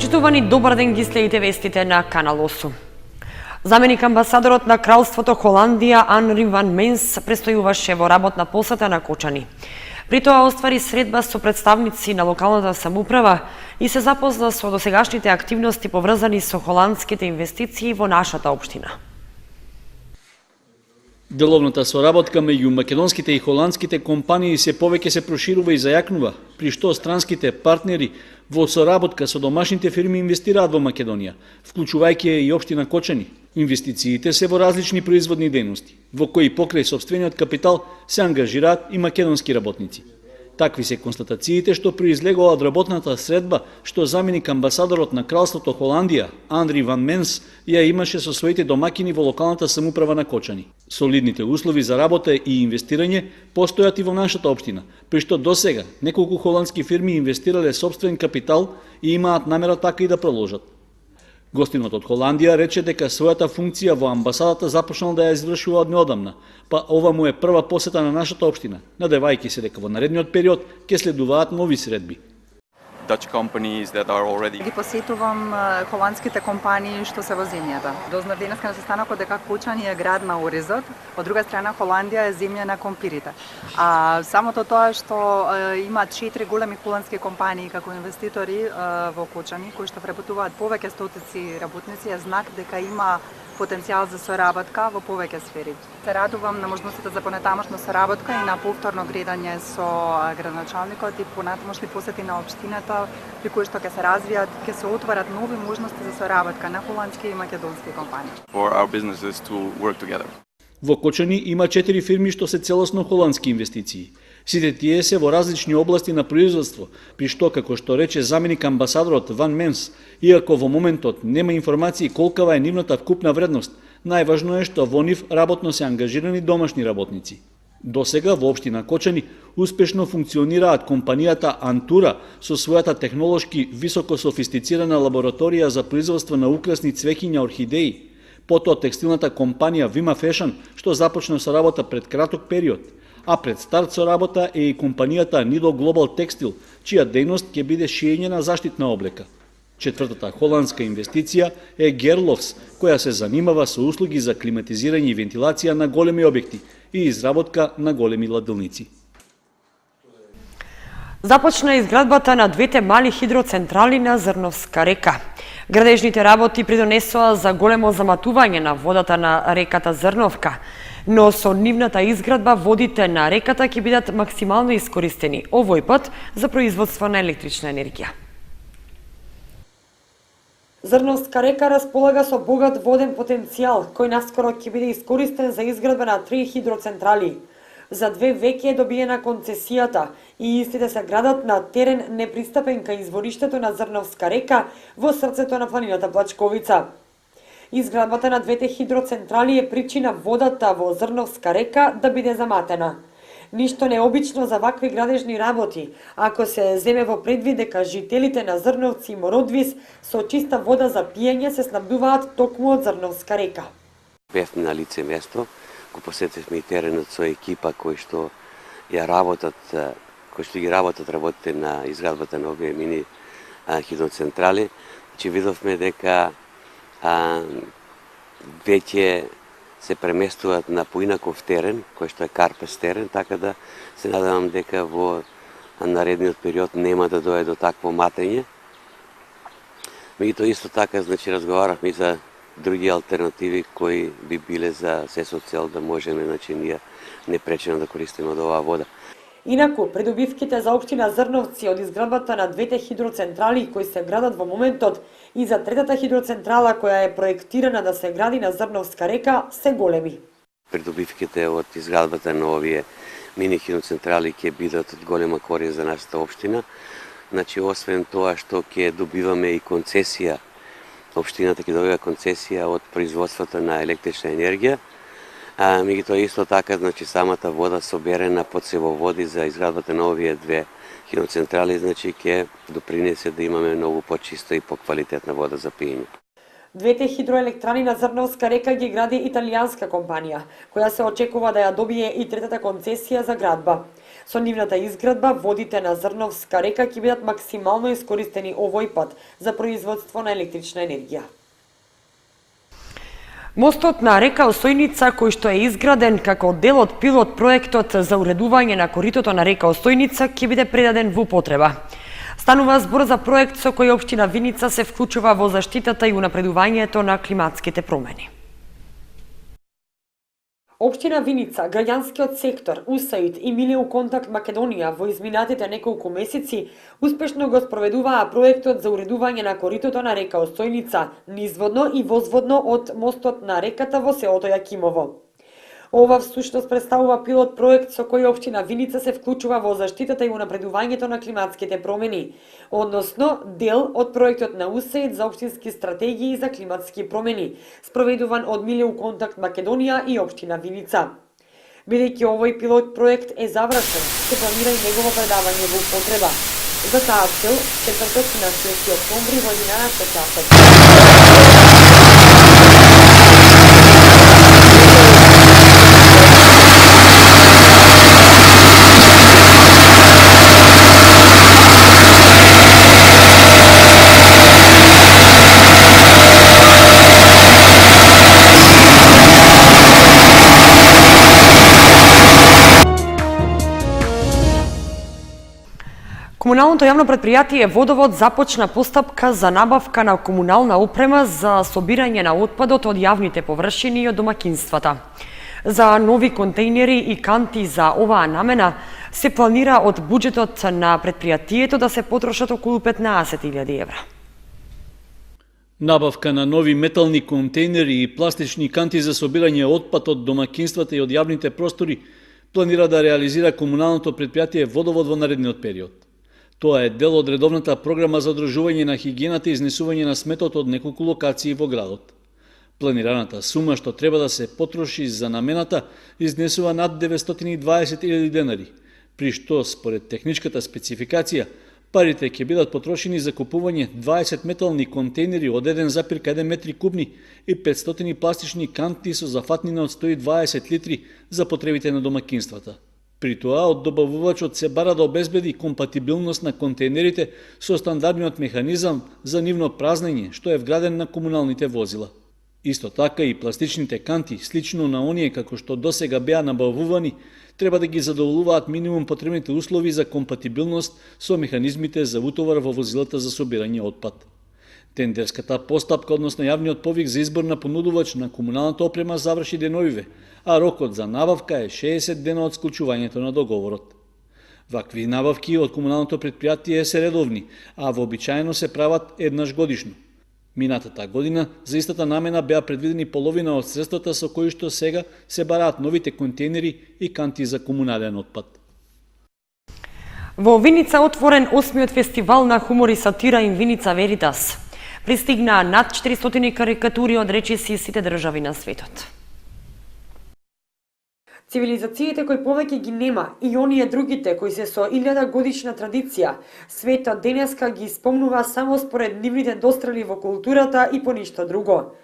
Почитувани, добар ден, ги следите вестите на Канал 8. Заменик амбасадорот на Кралството Холандија Анри ван Менс престојуваше во работна посета на Кочани. При тоа оствари средба со представници на локалната самоуправа и се запозна со досегашните активности поврзани со холандските инвестиции во нашата општина. Деловната соработка меѓу македонските и холандските компании се повеќе се проширува и зајакнува, при што странските партнери во соработка со домашните фирми инвестираат во Македонија, вклучувајќи и општина Кочани. Инвестициите се во различни производни дејности, во кои покрај сопствениот капитал се ангажираат и македонски работници. Такви се констатациите што произлегува од работната средба што заменик амбасадорот на Кралството Холандија Анри ван Менс ја имаше со своите домакини во локалната самоуправа на Кочани. Солидните услови за работа и инвестирање постојат и во нашата општина, при што досега неколку холандски фирми инвестирале сопствен капитал и имаат намера така и да продолжат. Гостинот од Холандија рече дека својата функција во амбасадата започнал да ја извршува од неодамна, па ова му е прва посета на нашата општина, надевајќи се дека во наредниот период ќе следуваат нови средби. Ги посетувам холандските компании што се во земјата. Дознав денеска на состанокот дека Кочани е град на оризот, од друга страна Холандија е земја на компирите. А самото тоа што има 4 големи холандски компании како инвеститори во Кочани кои што вработуваат повеќе стотици работници е знак дека има потенцијал за соработка во повеќе сфери. Се радувам на можностите за понатамошна соработка и на повторно гледање со градоначалникот и понатамошни посети на општината при кои што ќе се развијат, ќе се отворат нови можности за соработка на холандски и македонски компании. Во Кочани има 4 фирми што се целосно холандски инвестиции. Сите тие се во различни области на производство, при што, како што рече заменик амбасадорот Ван Менс, иако во моментот нема информации колкава е нивната вкупна вредност, најважно е што во нив работно се ангажирани домашни работници. Досега во општина Кочани успешно функционираат компанијата Антура со својата технолошки високо софистицирана лабораторија за производство на украсни цвеќиња орхидеи, потоа текстилната компанија Вима Фешн, што започна со работа пред краток период, а пред старт со работа е и компанијата Nido Global Textile, чија дејност ќе биде шиење на заштитна облека. Четвртата холандска инвестиција е Герловс, која се занимава со услуги за климатизирање и вентилација на големи објекти и изработка на големи ладилници. Започна изградбата на двете мали хидроцентрали на Зрновска река. Градежните работи придонесоа за големо заматување на водата на реката Зрновка, но со нивната изградба водите на реката ќе бидат максимално искористени, овој пат за производство на електрична енергија. Зрновска река располага со богат воден потенцијал, кој наскоро ќе биде искористен за изградба на 3 хидроцентрали. За 2 веќе е добиена концесијата и истите се градат на терен непристапен кај извориштето на Зрновска река во срцето на планината Плачковица. Изградбата на двете хидроцентрали е причина водата во Зрновска река да биде заматена. Ништо необично за вакви градежни работи, ако се земе во предвид дека жителите на Зрновци и Мородвис со чиста вода за пиење се снабдуваат токму од Зрновска река. Бевме на лице место, го посетивме и теренот со екипа кои што ги работат работите на изградбата на овие мини хидроцентрали. Че видовме дека веќе се преместуваат на поинаков терен, кој што е карпес терен, така да се надевам дека во наредниот период нема да дојде до такво матење. Меѓутоа исто така, разговарахме и за други алтернативи кои би биле за се со цел да можеме, ние непречено да користиме од оваа вода. Инаку, придобивките за општина Зрновци од изградбата на двете хидроцентрали кои се градат во моментот и за третата хидроцентрала која е проектирана да се гради на Зрновска река се големи. Придобивките од изградбата на овие мини хидроцентрали ќе бидат од голема корист за нашата општина. Освен тоа што ќе добиваме и концесија, општината ќе добива концесија од производството на електрична енергија. Меѓутоа исто така, самата вода соберена подсевоводи за изградбата на овие две хидроцентрали, ќе допринесе да имаме многу почиста и поквалитетна вода за пиење. Двете хидроелектрани на Зрновска река ги гради италијанска компанија, која се очекува да ја добие и третата концесија за градба. Со нивната изградба, водите на Зрновска река ќе бидат максимално искористени овој пат за производство на електрична енергија. Мостот на река Осојница, кој што е изграден како дел од пилот проектот за уредување на коритото на река Осојница, ќе биде предаден во употреба. Станува збор за проект со кој општина Виница се вклучува во заштитата и унапредувањето на климатските промени. Општина Виница, граѓанскиот сектор, УСАИД и Милеуконтакт Македонија во изминатите неколку месеци успешно го спроведуваа проектот за уредување на коритото на река Осојница, низводно и возводно од мостот на реката во селото Јакимово. Ова всушност представува пилот проект со кој општина Виница се вклучува во заштитата и унапредувањето на климатските промени, односно дел од проектот на УСАИД за општински стратегии за климатски промени, спроведуван од Милеуконтакт Македонија и општина Виница. Бидејќи овој пилот проект е завршен, се планира и негово предавање во употреба. За таа цел, четврток на 6 октомври во 11 часот. Комуналното јавно претпријатие Водовод започна постапка за набавка на комунална опрема за собирање на отпадот од јавните површини и од домакинствата. За нови контејнери и канти за оваа намена се планира од буџетот на претпријатието да се потрошат околу 15.000 евра. Набавка на нови метални контејнери и пластични канти за собирање отпад од домакинствата и од јавните простори планира да реализира комуналното претпријатие Водовод во наредниот период. Тоа е дел од редовната програма за одржување на хигиената и изнесување на сметот од неколку локации во градот. Планираната сума што треба да се потроши за намената изнесува над 920.000 денари, при што според техничката спецификација парите ќе бидат потрошени за купување 20 метални контејнери од 1,1 метри кубни и 500 пластични канти со зафатнина од 120 литри за потребите на домакинствата. При тоа, од добавувачот се бара да обезбеди компатибилност на контејнерите со стандардниот механизам за нивно празнење, што е вграден на комуналните возила. Исто така и пластичните канти, слично на оние како што досега беа набавувани, треба да ги задоволуваат минимум потребните услови за компатибилност со механизмите за утовар во возилата за собирање отпад. Тендерската постапка, односно јавниот повик за избор на понудувач на комуналната опрема заврши деновиве, а рокот за набавка е 60 дена од склучувањето на договорот. Вакви набавки од комуналното претпријатие се редовни, а вообичаено се прават еднаш годишно. Минатата година за истата намена беа предвидени половина од средствата со кои што сега се бараат новите контејнери и канти за комунален отпад. Во Виница отворен 8-миот фестивал на хумор и сатира In Vinica Veritas. Пристигнаа над 400 карикатури од речиси сите држави на светот. Цивилизациите кои повеќе ги нема и оние другите кои се со 1000 годишна традиција, светот денеска ги спомнува само според нивните дострели во културата и по ништо друго.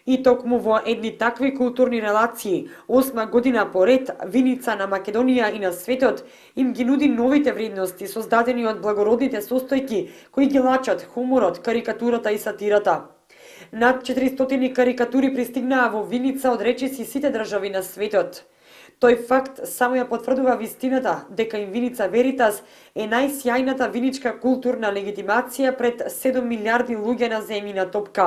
И токму во едни такви културни релации, 8 година поред, Виница на Македонија и на светот им ги нуди новите вредности создадени од благородните состојки кои ги лачат хуморот, карикатурата и сатирата. Над 400 карикатури пристигнаа во Виница од речиси сите држави на светот. Тој факт само ја потврдува вистината дека In Vinica Veritas е најсјајната виничка културна легитимација пред 7 милиарди луѓе на земјина топка.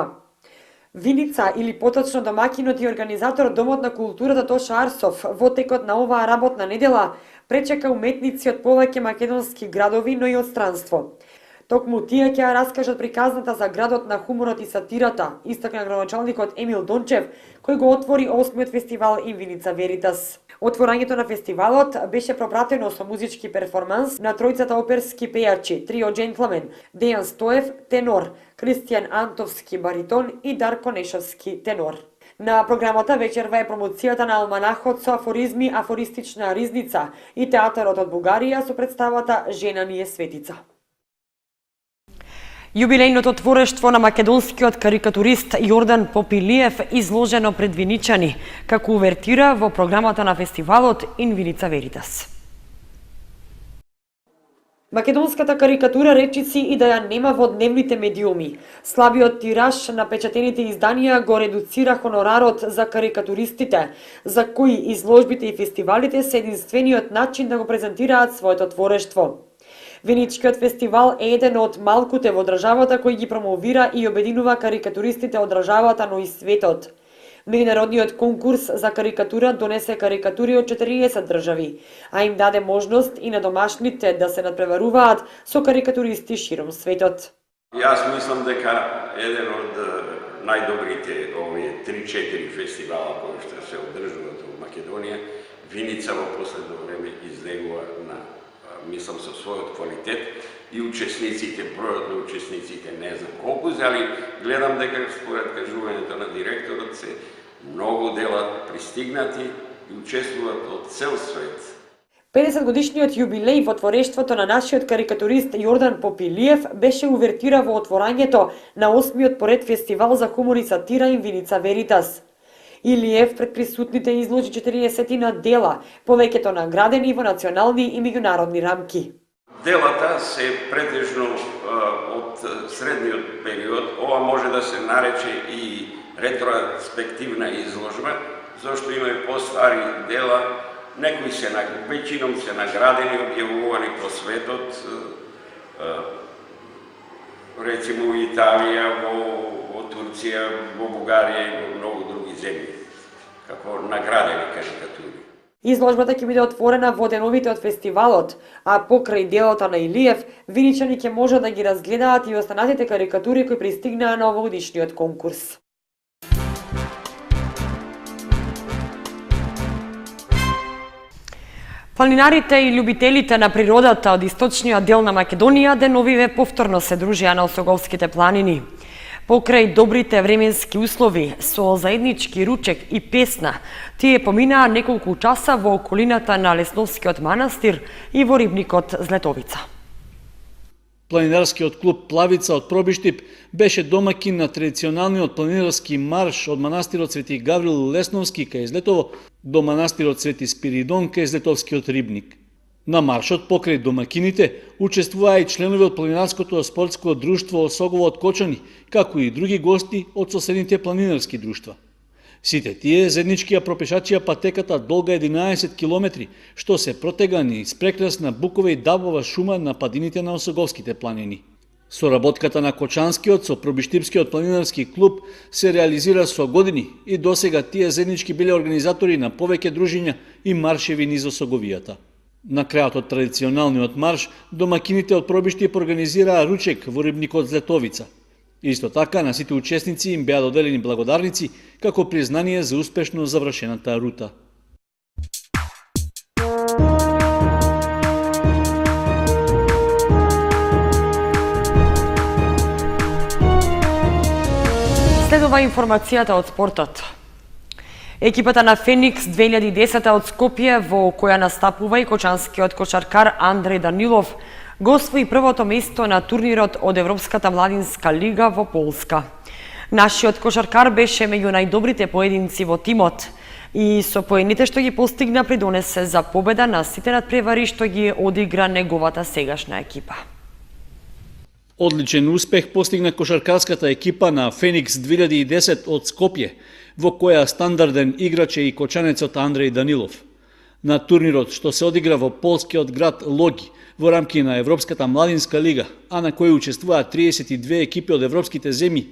Виница, или поточно домакинот и организатор Домот на културата Тоша Арсов, во текот на оваа работна недела, пречека уметници од повеќе македонски градови, но и од странство. Токму тие ќе ја раскажат приказната за градот на хуморот и сатирата, истакна градоначалникот Емил Дончев, кој го отвори 8-миот фестивал In Vinica Veritas. Отворањето на фестивалот беше пропратено со музички перформанс на тројцата оперски пејачи, Трио Джентлмен, Дејан Стоев, тенор, Кристијан Антовски, баритон и Дарко Нешовски, тенор. На програмата вечерва е промоцијата на алманахот со афоризми Афористична ризница и театарот од Бугарија со представата Жена ни е светица. Јубилејното творештво на македонскиот карикатурист Јордан Попилиев изложено пред виничани, како увертира во програмата на фестивалот In Vinica Veritas. Македонската карикатура речиси и да ја нема во дневните медиуми. Слабиот тираж на печатените изданија го редуцира хонорарот за карикатуристите, за кои изложбите и фестивалите се единствениот начин да го презентираат своето творештво. Веничкиот фестивал е еден од малкуте во државата кој ги промовира и обединува карикатуристите од државата, но и светот. Меѓународниот конкурс за карикатура донесе карикатури од 40 држави, а им даде можност и на домашните да се надпреваруваат со карикатуристи широм светот. Јас мислам дека еден од најдобрите овие 3-4 фестивала кои што се одржуваат во Македонија, Виница во последно време излегува на, мислам, со својот квалитет и учесниците, бројот на учесниците не знам колку, али гледам дека според кажувањето на директорот се многу дела пристигнати и учествуваат од цел свет. 50 годишниот јубилеј во творештвото на нашиот карикатурист Јордан Попилиев беше увертира во отворањето на 8-миот поред фестивал за хумор и сатира Инвиница Веритас. Илиев пред присутните изложи 40 дела, повеќето наградени во национални и меѓународни рамки. Делата се претежно од средниот период. Ова може да се нарече и ретроспективна изложба, зашто има и постари дела. Некои се, веќином се наградени, објавувани по светот, рецимо во Италија, во Турција, во Бугарија и во многу други земји, како наградени карикатури. Изложбата ќе биде отворена во деновите од фестивалот, а покрај делото на Илиев, виничани ќе можат да ги разгледаат и останатите карикатури кои пристигнаа на овогодишниот конкурс. Планинарите и љубителите на природата од источниот дел на Македонија деновиве повторно се дружија на Осоговските планини. Покрај добрите временски услови, со заеднички ручек и песна, тие поминаа неколку часа во околината на Лесновскиот манастир и во рибникот Злетовица. Планинарскиот клуб Плавица од Пробиштип беше домакин на традиционалниот планинарски марш од манастирот Свети Гаврил Лесновски кај Злетово до манастирот Свети Спиридон кај Злетовскиот рибник. На маршот покрај домакините учествуваа и членови од планинарското спортско друштво Осогово од Кочани, како и други гости од соседните планинарски друштва. Сите тие заеднички ја пропешачија патеката долга 11 километри, што се протегани из прекрасна букове и дабова шума на падините на Осоговските планини. Соработката на Кочанскиот со Пробиштипскиот планинарски клуб се реализира со години и досега тие заеднички биле организатори на повеќе дружиња и маршеви низ Осоговијата. На крајот од традиционалниот марш, домакините од Пробиштип организираа ручек во рибникот Злетовица. Исто така, на сите учесници им беа доделени благодарници како признание за успешно завршената рута. Следува информацијата од спортот. Екипата на Феникс 2010 од Скопје, во која настапува и кочанскиот кошаркар Андреј Данилов, го освои првото место на турнирот од Европската младинска лига во Полска. Нашиот кошаркар беше меѓу најдобрите поединци во тимот и со поените што ги постигна придонесе за победа на сите надпревари што ги одигра неговата сегашна екипа. Одличен успех постигна кошаркарската екипа на Феникс 2010 од Скопје, во која стандарден играч е и кочанецот Андреј Данилов. На турнирот што се одигра во полскиот град Логи, во рамки на Европската младинска лига, а на кој учествуваат 32 екипи од европските земји,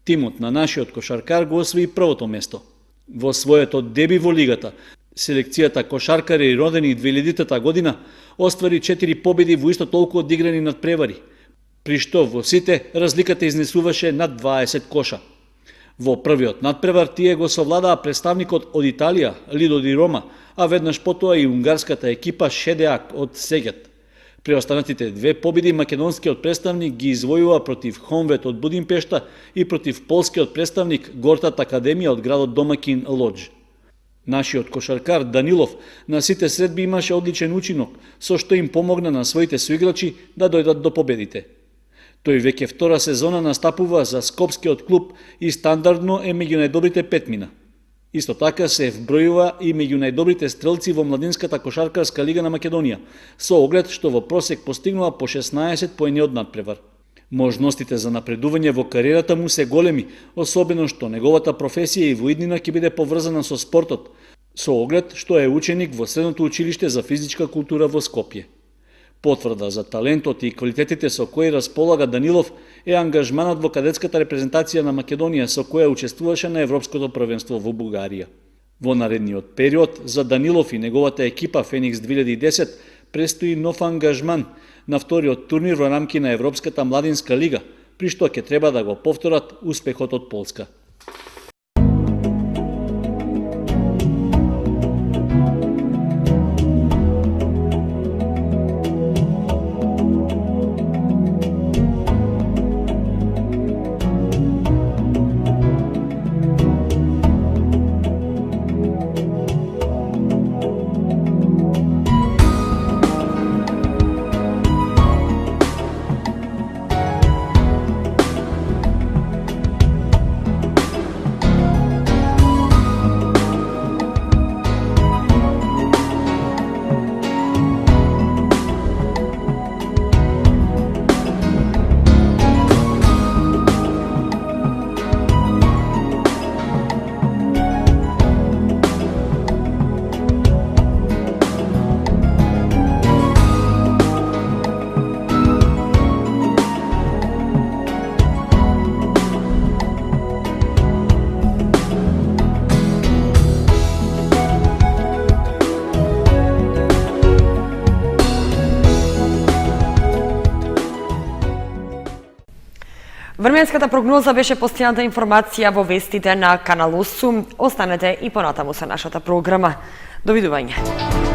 тимот на нашиот кошаркар го освои првото место. Во своето деби во лигата, селекцијата кошаркари родени 2000-та година оствари 4 победи во исто толку одиграни надпревари, при што во сите разликата изнесуваше над 20 коша. Во првиот надпревар тие го совладаа представникот од Италија, Лидо ди Рома, а веднаш потоа и унгарската екипа Шедеак од Сегет. При останатите две победи македонскиот представник ги извојува против Хонвет од Будимпешта и против полскиот представник Гортат Академија од градот домакин Лодж. Нашиот кошаркар Данилов на сите средби имаше одличен учинок, со што им помогна на своите соиграчи да дојдат до победите. Тој веќе втора сезона настапува за скопскиот клуб и стандардно е меѓу најдобрите петмина. Исто така се вбројува и меѓу најдобрите стрелци во младинската кошаркарска лига на Македонија, со оглед што во просек постигнува по 16 поени од надпревар. Можностите за напредување во кариерата му се големи, особено што неговата професија и во иднина ќе биде поврзана со спортот, со оглед што е ученик во Средното училиште за физичка култура во Скопје. Потврда за талентот и квалитетите со кои располага Данилов е ангажманот во кадетската репрезентација на Македонија со која учествуваше на Европското првенство во Бугарија. Во наредниот период за Данилов и неговата екипа Феникс 2010 престои нов ангажман на вториот турнир во рамки на Европската младинска лига, при што ќе треба да го повторат успехот од Полска. Временската прогноза беше постојаната информација во вестите на Канал 8. Останете и понатаму со нашата програма. Довидување.